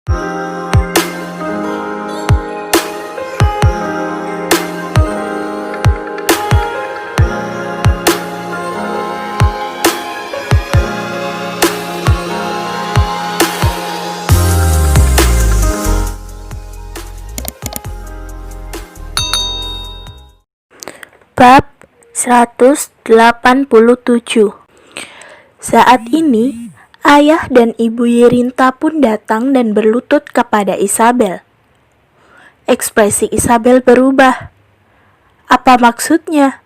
Bab 187. Saat ini, ayah dan ibu Yerinta pun datang dan berlutut kepada Isabel. Ekspresi Isabel berubah. Apa maksudnya?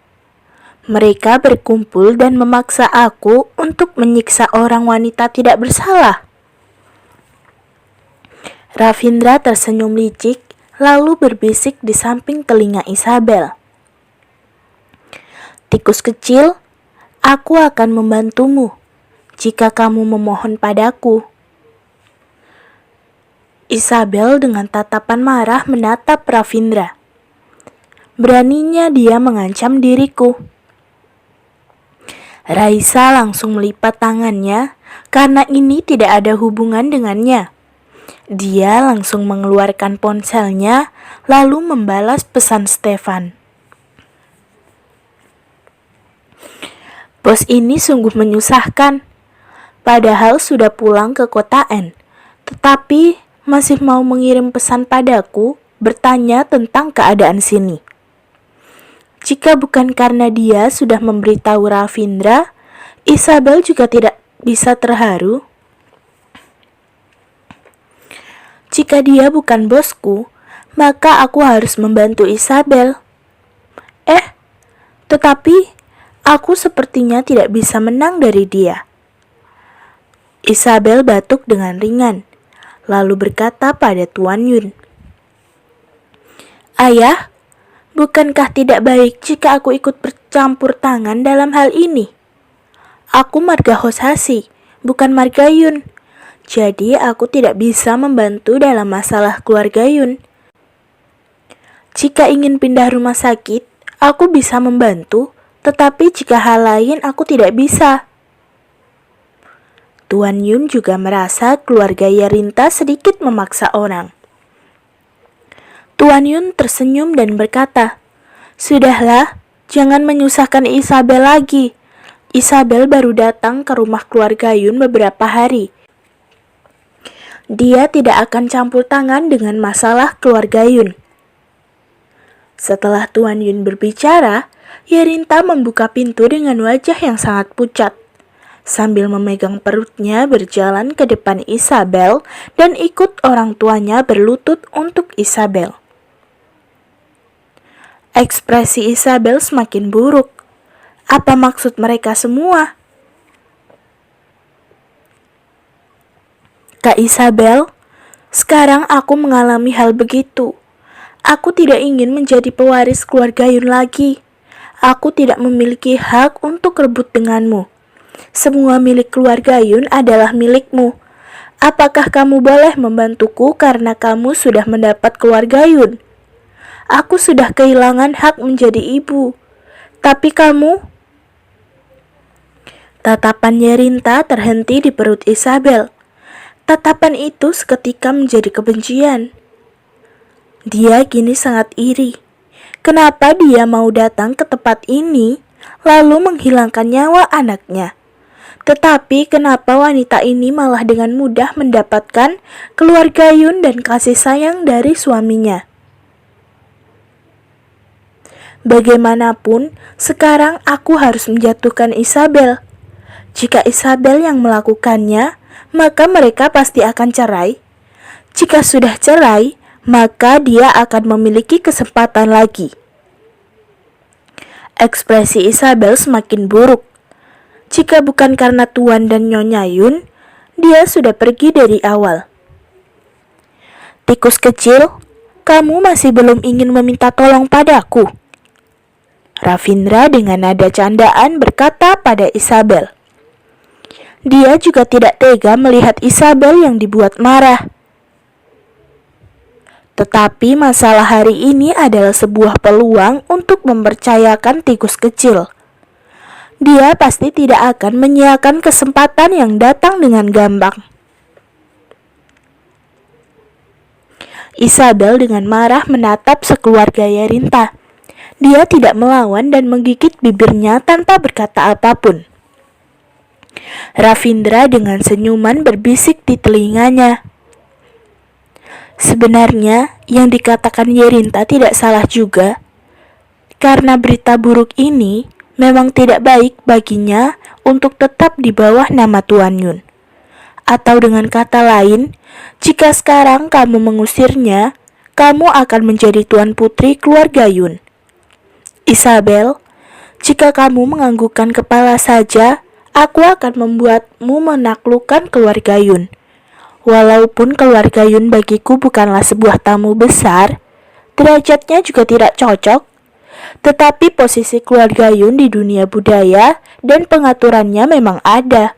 Mereka berkumpul dan memaksa aku untuk menyiksa orang wanita tidak bersalah. Ravindra tersenyum licik, lalu berbisik di samping telinga Isabel. Tikus kecil, aku akan membantumu jika kamu memohon padaku. Isabel dengan tatapan marah menatap Ravindra. Beraninya dia mengancam diriku. Raisa langsung melipat tangannya karena ini tidak ada hubungan dengannya. Dia langsung mengeluarkan ponselnya lalu membalas pesan Stefan. Bos ini sungguh menyusahkan, padahal sudah pulang ke kota N, tetapi masih mau mengirim pesan padaku bertanya tentang keadaan sini. Jika bukan karena dia sudah memberitahu Ravindra, Isabel juga tidak bisa terharu. Jika dia bukan bosku, maka aku harus membantu Isabel. Tetapi aku sepertinya tidak bisa menang dari dia. Isabel batuk dengan ringan, lalu berkata pada Tuan Yun, "Ayah, bukankah tidak baik jika aku ikut bercampur tangan dalam hal ini? Aku marga Hosasi, bukan marga Yun. Jadi aku tidak bisa membantu dalam masalah keluarga Yun. Jika ingin pindah rumah sakit, aku bisa membantu, tetapi jika hal lain aku tidak bisa." Tuan Yun juga merasa keluarga Yerinta sedikit memaksa orang. Tuan Yun tersenyum dan berkata, "Sudahlah, jangan menyusahkan Isabel lagi. Isabel baru datang ke rumah keluarga Yun beberapa hari. Dia tidak akan campur tangan dengan masalah keluarga Yun." Setelah Tuan Yun berbicara, Yerinta membuka pintu dengan wajah yang sangat pucat. Sambil memegang perutnya berjalan ke depan Isabel dan ikut orang tuanya berlutut untuk Isabel. Ekspresi Isabel semakin buruk. Apa maksud mereka semua? Kak Isabel, sekarang aku mengalami hal begitu. Aku tidak ingin menjadi pewaris keluarga Yun lagi. Aku tidak memiliki hak untuk rebut denganmu. Semua milik keluarga Yun adalah milikmu. Apakah kamu boleh membantuku karena kamu sudah mendapat keluarga Yun? Aku sudah kehilangan hak menjadi ibu. Tapi kamu... Tatapan Yerinta terhenti di perut Isabel. Tatapan itu seketika menjadi kebencian. Dia kini sangat iri. Kenapa dia mau datang ke tempat ini, lalu menghilangkan nyawa anaknya? Tetapi kenapa wanita ini malah dengan mudah mendapatkan keluarga Yun dan kasih sayang dari suaminya? Bagaimanapun, sekarang aku harus menjatuhkan Isabel. Jika Isabel yang melakukannya, maka mereka pasti akan cerai. Jika sudah cerai, maka dia akan memiliki kesempatan lagi. Ekspresi Isabel semakin buruk. Jika bukan karena Tuan dan Nyonya Yun, dia sudah pergi dari awal. Tikus kecil, kamu masih belum ingin meminta tolong padaku? Ravindra dengan nada candaan berkata pada Isabel. Dia juga tidak tega melihat Isabel yang dibuat marah. Tetapi masalah hari ini adalah sebuah peluang untuk mempercayakan tikus kecil. Dia pasti tidak akan menyiakan kesempatan yang datang dengan gampang. Isabel dengan marah menatap sekeluarga Yerinta. Dia tidak melawan dan menggigit bibirnya tanpa berkata apapun. Ravindra dengan senyuman berbisik di telinganya. Sebenarnya yang dikatakan Yerinta tidak salah juga, karena berita buruk ini memang tidak baik baginya untuk tetap di bawah nama Tuan Yun. Atau dengan kata lain, jika sekarang kamu mengusirnya, kamu akan menjadi tuan putri keluarga Yun. Isabel, jika kamu menganggukkan kepala saja, aku akan membuatmu menaklukkan keluarga Yun. Walaupun keluarga Yun bagiku bukanlah sebuah tamu besar, derajatnya juga tidak cocok, tetapi posisi keluarga Yun di dunia budaya dan pengaturannya memang ada.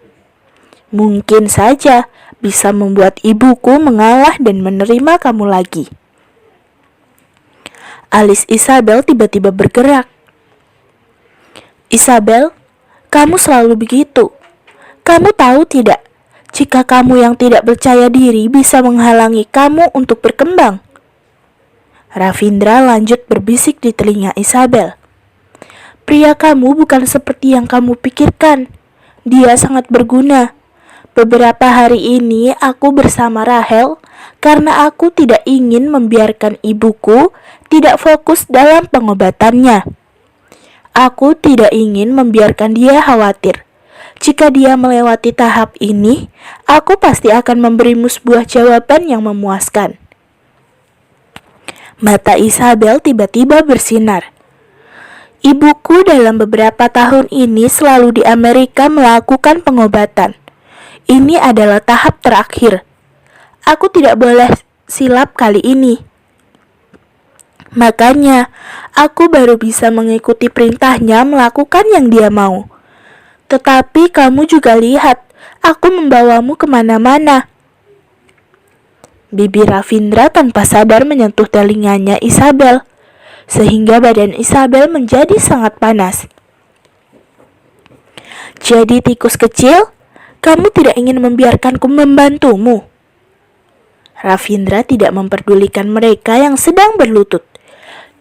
Mungkin saja bisa membuat ibuku mengalah dan menerima kamu lagi. Alis Isabel tiba-tiba bergerak. Isabel, kamu selalu begitu. Kamu tahu tidak, jika kamu yang tidak percaya diri bisa menghalangi kamu untuk berkembang. Ravindra lanjut berbisik di telinga Isabel. Pria kamu bukan seperti yang kamu pikirkan. Dia sangat berguna. Beberapa hari ini aku bersama Rahel karena aku tidak ingin membiarkan ibuku tidak fokus dalam pengobatannya. Aku tidak ingin membiarkan dia khawatir. Jika dia melewati tahap ini, aku pasti akan memberimu sebuah jawaban yang memuaskan. Mata Isabel tiba-tiba bersinar. Ibuku dalam beberapa tahun ini selalu di Amerika melakukan pengobatan. Ini adalah tahap terakhir. Aku tidak boleh silap kali ini. Makanya, aku baru bisa mengikuti perintahnya melakukan yang dia mau. Tetapi kamu juga lihat, aku membawamu kemana-mana. Bibir Ravindra tanpa sadar menyentuh telinganya Isabel, sehingga badan Isabel menjadi sangat panas. Jadi tikus kecil, kamu tidak ingin membiarkanku membantumu? Ravindra tidak memperdulikan mereka yang sedang berlutut.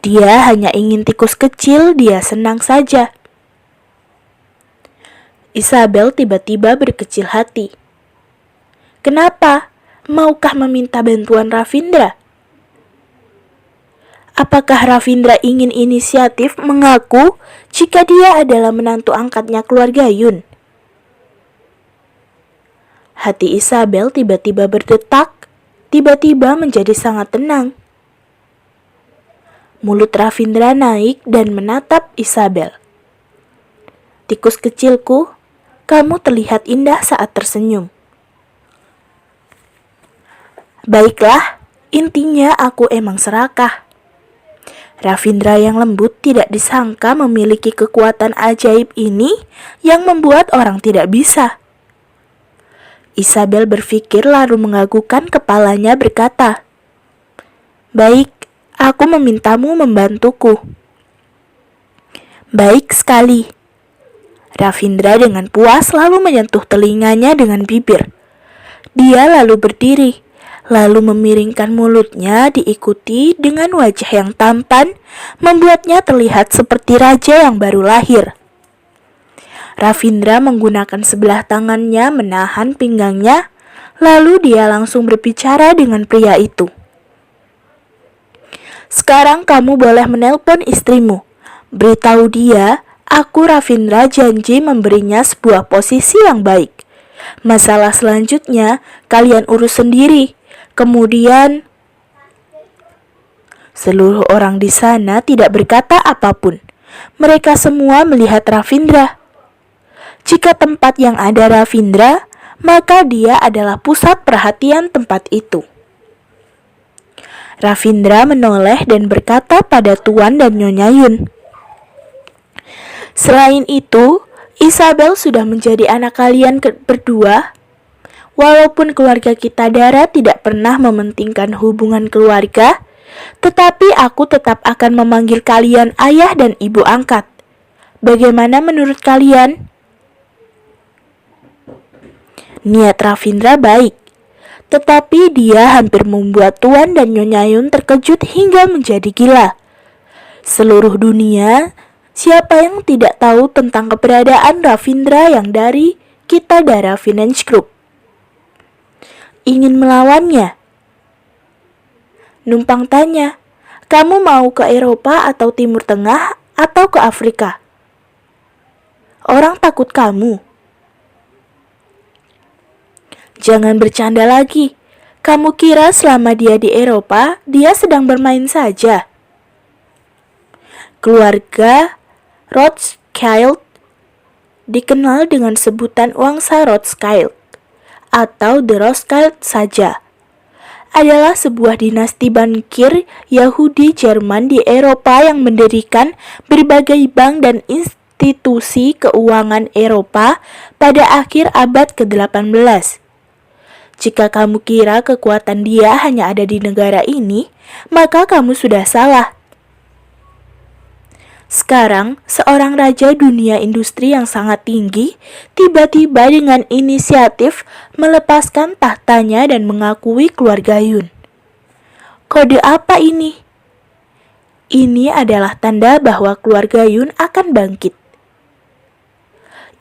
Dia hanya ingin tikus kecil, dia senang saja. Isabel tiba-tiba berkecil hati. Kenapa? Maukah meminta bantuan Ravindra? Apakah Ravindra ingin inisiatif mengaku jika dia adalah menantu angkatnya keluarga Yun? Hati Isabel tiba-tiba berdetak, tiba-tiba menjadi sangat tenang. Mulut Ravindra naik dan menatap Isabel. Tikus kecilku, kamu terlihat indah saat tersenyum. Baiklah, intinya aku emang serakah. Ravindra yang lembut tidak disangka memiliki kekuatan ajaib ini yang membuat orang tidak bisa. Isabel berpikir lalu menganggukkan kepalanya berkata, Baik, aku memintamu membantuku. Baik sekali. Ravindra dengan puas lalu menyentuh telinganya dengan bibir. Dia lalu berdiri, lalu memiringkan mulutnya diikuti dengan wajah yang tampan, membuatnya terlihat seperti raja yang baru lahir. Ravindra menggunakan sebelah tangannya menahan pinggangnya, lalu dia langsung berbicara dengan pria itu. Sekarang kamu boleh menelpon istrimu. Beritahu dia, aku Ravindra janji memberinya sebuah posisi yang baik. Masalah selanjutnya, kalian urus sendiri. Kemudian, seluruh orang di sana tidak berkata apapun. Mereka semua melihat Ravindra. Jika tempat yang ada Ravindra, maka dia adalah pusat perhatian tempat itu. Ravindra menoleh dan berkata pada Tuan dan Nyonya Yun. Selain itu, Isabel sudah menjadi anak kalian berdua. Walaupun keluarga kita darah tidak pernah mementingkan hubungan keluarga, tetapi aku tetap akan memanggil kalian ayah dan ibu angkat. Bagaimana menurut kalian? Niat Ravindra baik, Tetapi dia hampir membuat Tuan dan Nyonya Yun terkejut hingga menjadi gila. Seluruh dunia, siapa yang tidak tahu tentang keberadaan Ravindra yang dari Kitadara Finance Group? Ingin melawannya? Numpang tanya, kamu mau ke Eropa atau Timur Tengah atau ke Afrika? Orang takut kamu. Jangan bercanda lagi. Kamu kira selama dia di Eropa, dia sedang bermain saja? Keluarga Rothschild dikenal dengan sebutan Wangsa Rothschild atau The Rothschild saja. Adalah sebuah dinasti bankir Yahudi Jerman di Eropa yang mendirikan berbagai bank dan institusi keuangan Eropa pada akhir abad ke-18. Jika kamu kira kekuatan dia hanya ada di negara ini, maka kamu sudah salah. Sekarang, seorang raja dunia industri yang sangat tinggi tiba-tiba dengan inisiatif melepaskan tahtanya dan mengakui keluarga Yun. Kode apa ini? Ini adalah tanda bahwa keluarga Yun akan bangkit.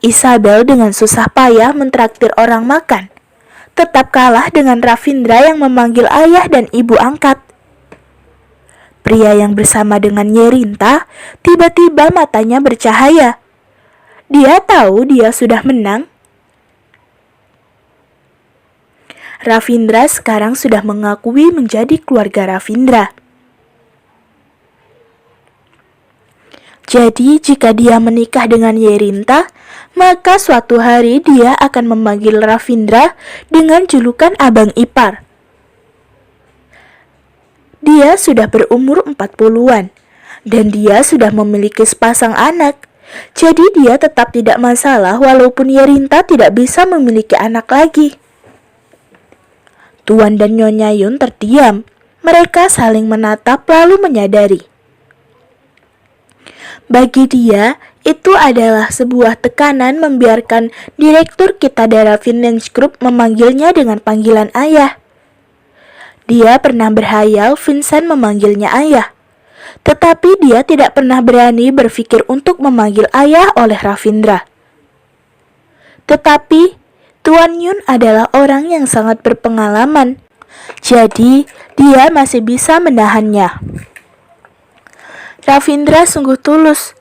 Isabel dengan susah payah mentraktir orang makan, tetap kalah dengan Ravindra yang memanggil ayah dan ibu angkat. Pria yang bersama dengan Nyerinta tiba-tiba matanya bercahaya. Dia tahu dia sudah menang. Ravindra sekarang sudah mengakui menjadi keluarga Ravindra. Jadi jika dia menikah dengan Nyerinta, maka suatu hari dia akan memanggil Ravindra dengan julukan Abang Ipar. Dia sudah berumur 40-an dan dia sudah memiliki sepasang anak. Jadi dia tetap tidak masalah walaupun Nyerinta tidak bisa memiliki anak lagi. Tuan dan Nyonya Yun terdiam. Mereka saling menatap lalu menyadari. Bagi dia, itu adalah sebuah tekanan membiarkan Direktur Kitadara Finance Group memanggilnya dengan panggilan ayah. Dia pernah berhayal Vincent memanggilnya ayah, tetapi dia tidak pernah berani berpikir untuk memanggil ayah oleh Ravindra. Tetapi, Tuan Yun adalah orang yang sangat berpengalaman, jadi dia masih bisa menahannya. Ravindra sungguh tulus.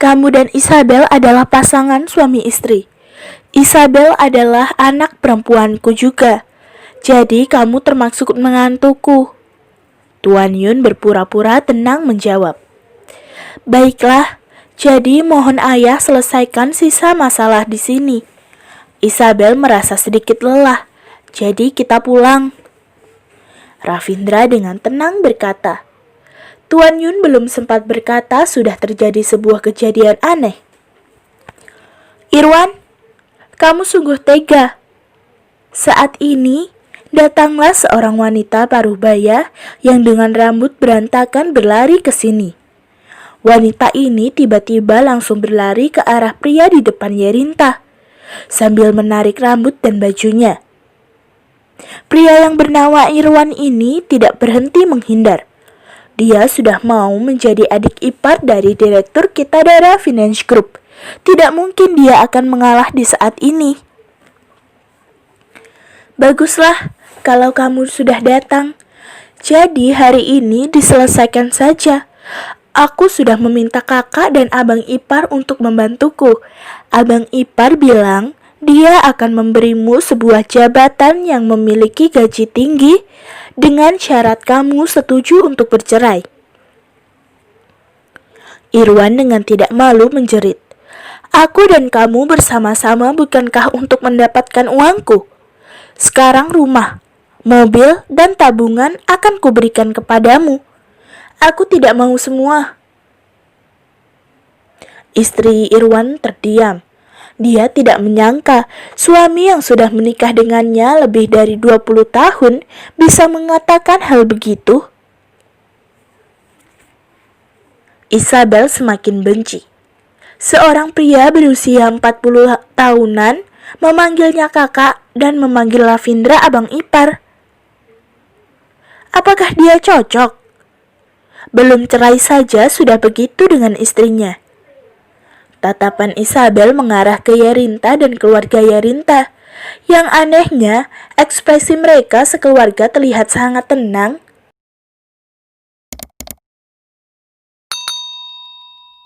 Kamu dan Isabel adalah pasangan suami istri. Isabel adalah anak perempuanku juga. Jadi kamu termasuk menantuku. Tuan Yun berpura-pura tenang menjawab. Baiklah, jadi mohon ayah selesaikan sisa masalah di sini. Isabel merasa sedikit lelah, jadi kita pulang. Ravindra dengan tenang berkata. Tuan Yun belum sempat berkata sudah terjadi sebuah kejadian aneh. Irwan, kamu sungguh tega. Saat ini, datanglah seorang wanita parubaya yang dengan rambut berantakan berlari ke sini. Wanita ini tiba-tiba langsung berlari ke arah pria di depan Nyerinta, sambil menarik rambut dan bajunya. Pria yang bernama Irwan ini tidak berhenti menghindar. Dia sudah mau menjadi adik ipar dari Direktur Kitadara Finance Group. Tidak mungkin dia akan mengalah di saat ini. Baguslah kalau kamu sudah datang. Jadi hari ini diselesaikan saja. Aku sudah meminta kakak dan abang ipar untuk membantuku. Abang ipar bilang dia akan memberimu sebuah jabatan yang memiliki gaji tinggi dengan syarat kamu setuju untuk bercerai. Irwan dengan tidak malu menjerit. Aku dan kamu bersama-sama bukankah untuk mendapatkan uangku? Sekarang rumah, mobil, dan tabungan akan kuberikan kepadamu. Aku tidak mau semua. Istri Irwan terdiam. Dia tidak menyangka suami yang sudah menikah dengannya lebih dari 20 tahun bisa mengatakan hal begitu. Isabel semakin benci. Seorang pria berusia 40 tahunan memanggilnya kakak, dan memanggil Lavindra abang ipar. Apakah dia cocok? Belum cerai saja sudah begitu dengan istrinya. Tatapan Isabel mengarah ke Yerinta dan keluarga Yerinta. Yang anehnya, ekspresi mereka sekeluarga terlihat sangat tenang